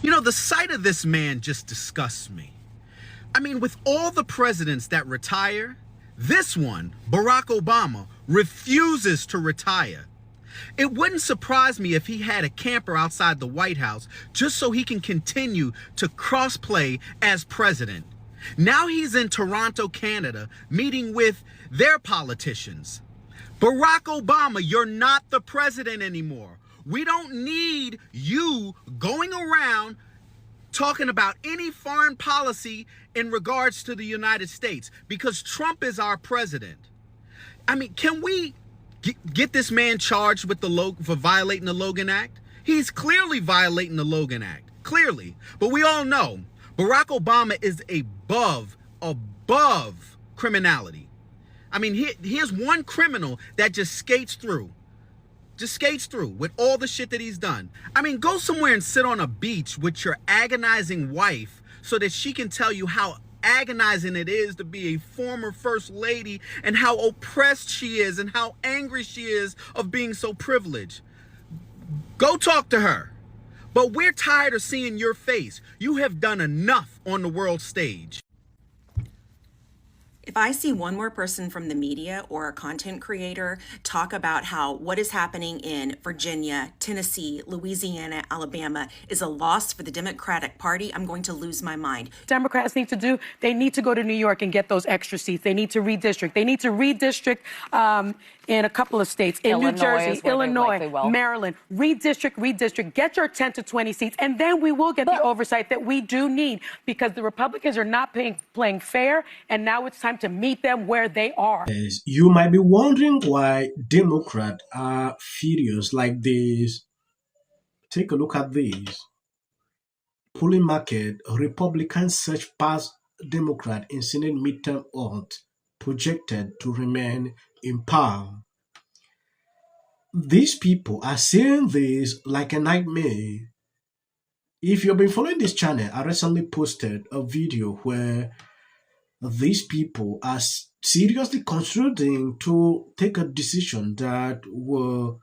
You know, the sight of this man just disgusts me. I mean, with all the presidents that retire, this one, Barack Obama, refuses to retire. It wouldn't surprise me if he had a camper outside the White House just so he can continue to crossplay as president. Now he's in Toronto, Canada, meeting with their politicians. Barack Obama, you're not the president anymore. We don't need you going around talking about any foreign policy in regards to the United States because Trump is our president. I mean, can we get this man charged with for violating the Logan Act? He's clearly violating the Logan Act, clearly. But we all know Barack Obama is above criminality. I mean, here's one criminal that just skates through with all the shit that he's done. I mean, go somewhere and sit on a beach with your agonizing wife so that she can tell you how agonizing it is to be a former first lady and how oppressed she is and how angry she is of being so privileged. Go talk to her. But we're tired of seeing your face. You have done enough on the world stage. If I see one more person from the media or a content creator talk about how what is happening in Virginia, Tennessee, Louisiana, Alabama is a loss for the Democratic Party, I'm going to lose my mind. Democrats need to do, they need to go to New York and get those extra seats. They need to redistrict. They need to redistrict in a couple of states, in New Jersey, Illinois, Maryland. Redistrict, get your 10 to 20 seats, and then we will get the oversight that we do need because the Republicans are not playing fair, and now it's time to meet them where they are. Yes, you might be wondering why Democrats are furious like this. Take a look at this. Polling market, Republicans search past Democrat in Senate midterm odds projected to remain in power. These people are saying this like a nightmare. If you've been following this channel, I recently posted a video where these people are seriously considering to take a decision that will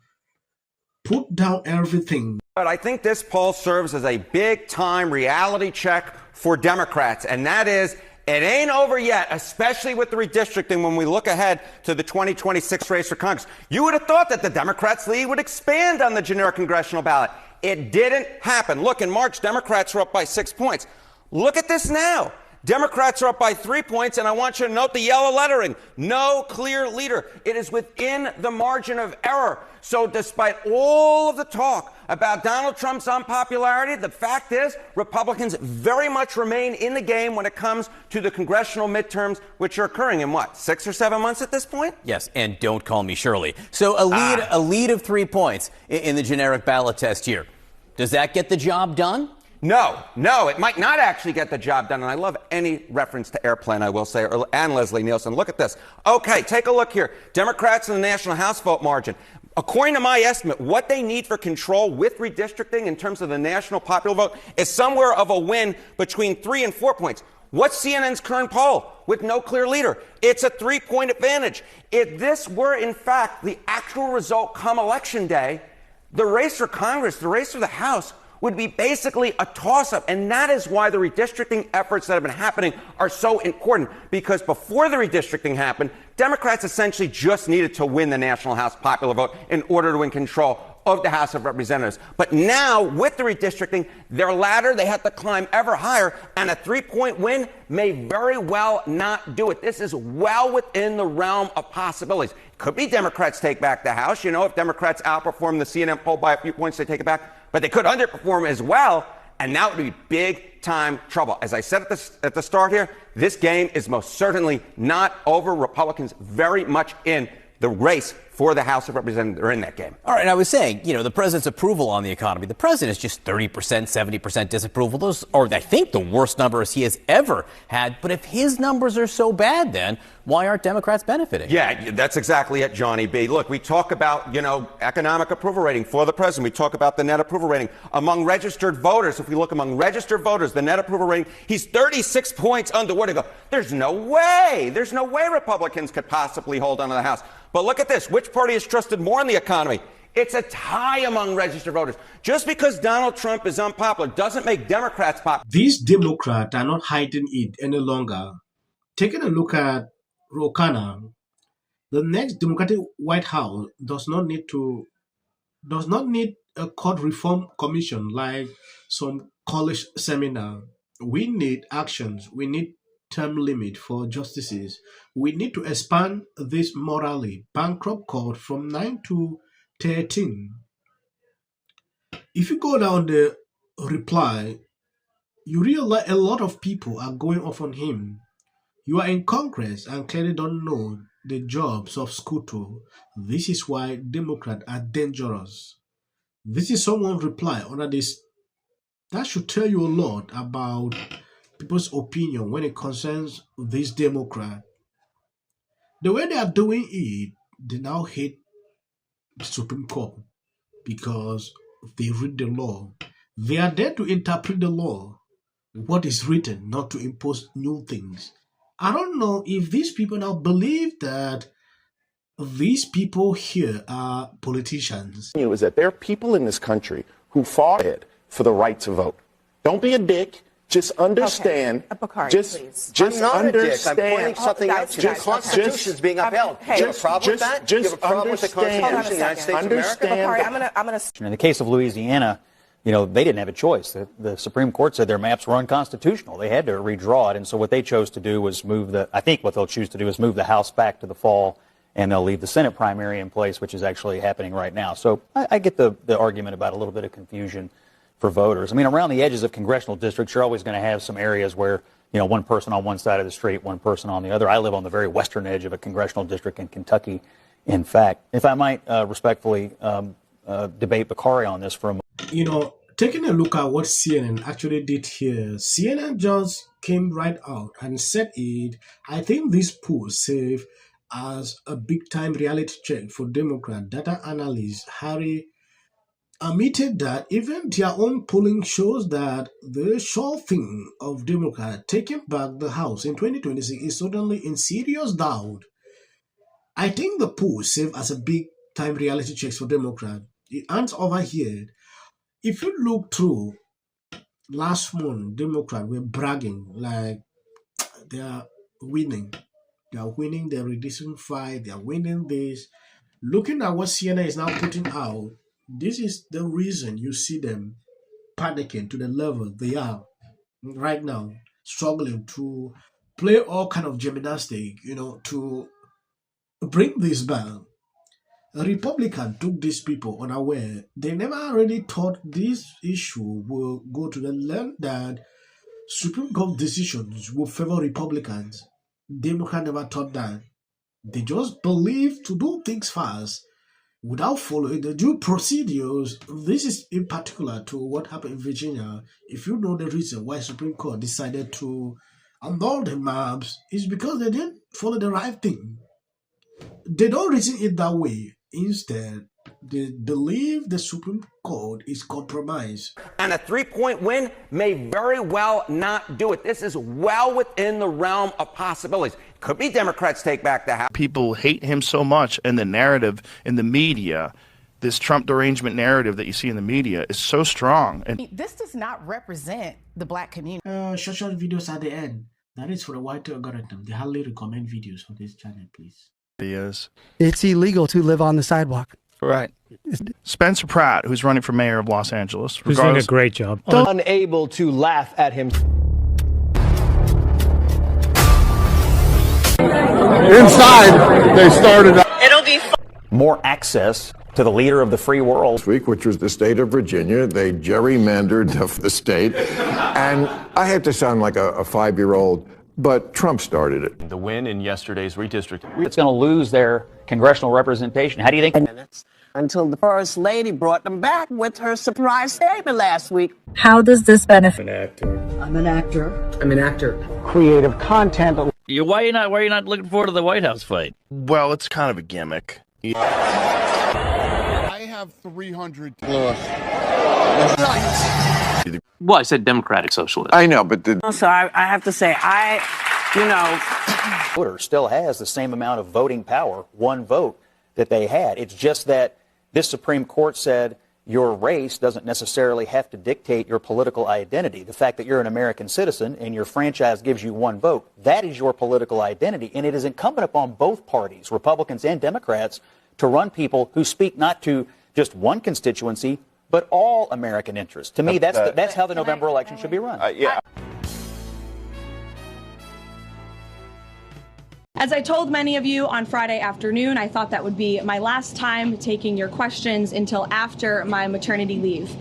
put down everything. But I think this poll serves as a big-time reality check for Democrats, and that is, it ain't over yet, especially with the redistricting when we look ahead to the 2026 race for Congress. You would have thought that the Democrats' lead would expand on the generic congressional ballot. It didn't happen. Look, in March, Democrats were up by 6 points. Look at this now. Democrats are up by 3 points, and I want you to note the yellow lettering. No clear leader. It is within the margin of error. So despite all of the talk about Donald Trump's unpopularity, the fact is Republicans very much remain in the game when it comes to the congressional midterms, which are occurring in, 6 or 7 months at this point? Yes, and don't call me Shirley. So a lead of 3 points in the generic ballot test here. Does that get the job done? No, it might not actually get the job done. And I love any reference to airplane, I will say, and Leslie Nielsen. Look at this. Okay, take a look here. Democrats in the National House vote margin. According to my estimate, what they need for control with redistricting in terms of the national popular vote is somewhere of a win between 3 and 4 points. What's CNN's current poll with no clear leader? It's a 3-point advantage. If this were, in fact, the actual result come Election Day, the race for Congress, the race for the House, would be basically a toss-up. And that is why the redistricting efforts that have been happening are so important, because before the redistricting happened, Democrats essentially just needed to win the National House popular vote in order to win control of the House of Representatives. But now, with the redistricting, their ladder, they have to climb ever higher, and a 3-point win may very well not do it. This is well within the realm of possibilities. Could be Democrats take back the House. You know, if Democrats outperform the CNN poll by a few points, they take it back. But they could underperform as well, and that would be big-time trouble. As I said at the start here, this game is most certainly not over. Republicans very much in the race for the House of Representatives are in that game. All right, and I was saying, the president's approval on the economy. The president is just 30%, 70% disapproval. Those are, I think, the worst numbers he has ever had. But if his numbers are so bad, then why aren't Democrats benefiting? Yeah, that's exactly it, Johnny B. Look, we talk about, economic approval rating for the president. We talk about the net approval rating among registered voters. If we look among registered voters, the net approval rating, he's 36 points under. Where to go? There's no way Republicans could possibly hold on to the House. But look at this. Which party is trusted more in the economy? It's a tie among registered voters. Just because Donald Trump is unpopular doesn't make Democrats popular. These Democrats are not hiding it any longer. Taking a look at Ro Khanna, the next Democratic White House does not need a court reform commission like some college seminar. We need actions. We need term limit for justices. We need to expand this morally bankrupt court from 9 to 13. If you go down the reply, you realize a lot of people are going off on him. You are in Congress and clearly don't know the jobs of Scuto. This is why Democrats are dangerous. This is someone's reply under this. That should tell you a lot about people's opinion when it concerns this Democrat. The way they are doing it, they now hate the Supreme Court because they read the law. They are there to interpret the law, what is written, not to impose new things. I don't know if these people now believe that these people here are politicians. Is that there are people in this country who fought for the right to vote. Don't be a dick. Just understand. Okay. Bakari, just please. I'm not understand. A dick. I'm pointing something out to you. The Constitution is being upheld. Do you have a problem with that? Do you have a problem with the Constitution of the United States of America? Bakari, I'm going to. In the case of Louisiana, they didn't have a choice. The Supreme Court said their maps were unconstitutional. They had to redraw it. And so what they chose to do was I think what they'll choose to do is move the House back to the fall, and they'll leave the Senate primary in place, which is actually happening right now. So I get the argument about a little bit of confusion for voters. I mean, around the edges of congressional districts, you're always going to have some areas where, one person on one side of the street, one person on the other. I live on the very western edge of a congressional district in Kentucky, in fact. If I might respectfully debate Bakari on this for a moment. Taking a look at what CNN actually did here, CNN just came right out and said it. I think this poll served as a big-time reality check for Democrat data analyst Harry admitted that even their own polling shows that the sure thing of Democrats taking back the House in 2026 is suddenly in serious doubt. I think the poll served as a big-time reality check for Democrats. It ends over here. If you look through last month, Democrats were bragging like they are winning. They are winning the redistricting fight. They are winning this. Looking at what CNN is now putting out, this is the reason you see them panicking to the level they are right now, struggling to play all kind of gymnastics, to bring this back. A Republican took these people unaware. They never really thought this issue will go to the level that Supreme Court decisions will favor Republicans. Democrats never thought that. They just believe to do things fast without following the due procedures. This is in particular to what happened in Virginia. If you know the reason why Supreme Court decided to annul the maps, it's because they didn't follow the right thing. They don't reason it that way. Instead, they believe the Supreme Court is compromised. And a 3-point win may very well not do it. This is well within the realm of possibilities. Could be Democrats take back the House. People hate him so much, and the narrative in the media, this Trump derangement narrative that you see in the media, is so strong. And this does not represent the black community. Short videos at the end. That is for the white algorithm. They hardly recommend videos for this channel, please. It's illegal to live on the sidewalk. Right. Spencer Pratt, who's running for mayor of Los Angeles, who's doing a great job, unable to laugh at him. Inside, they started. It'll be more access to the leader of the free world. This week, which was the state of Virginia, they gerrymandered the state, and I have to sound like a 5-year-old. But Trump started it. The win in yesterday's redistricting. It's going to lose their congressional representation. How do you think? Until the First Lady brought them back with her surprise statement last week. How does this benefit? I'm an actor. Creative content. Why are you not looking forward to the White House fight? Well, it's kind of a gimmick. I have 300. Well, I said Democratic Socialist. I know, but So I have to say, voter still has the same amount of voting power, one vote, that they had. It's just that This Supreme Court said your race doesn't necessarily have to dictate your political identity. The fact that you're an American citizen and your franchise gives you one vote, that is your political identity. And it is incumbent upon both parties, Republicans and Democrats, to run people who speak not to just one constituency, but all American interests. To me, that's how the November election should be run. As I told many of you on Friday afternoon, I thought that would be my last time taking your questions until after my maternity leave.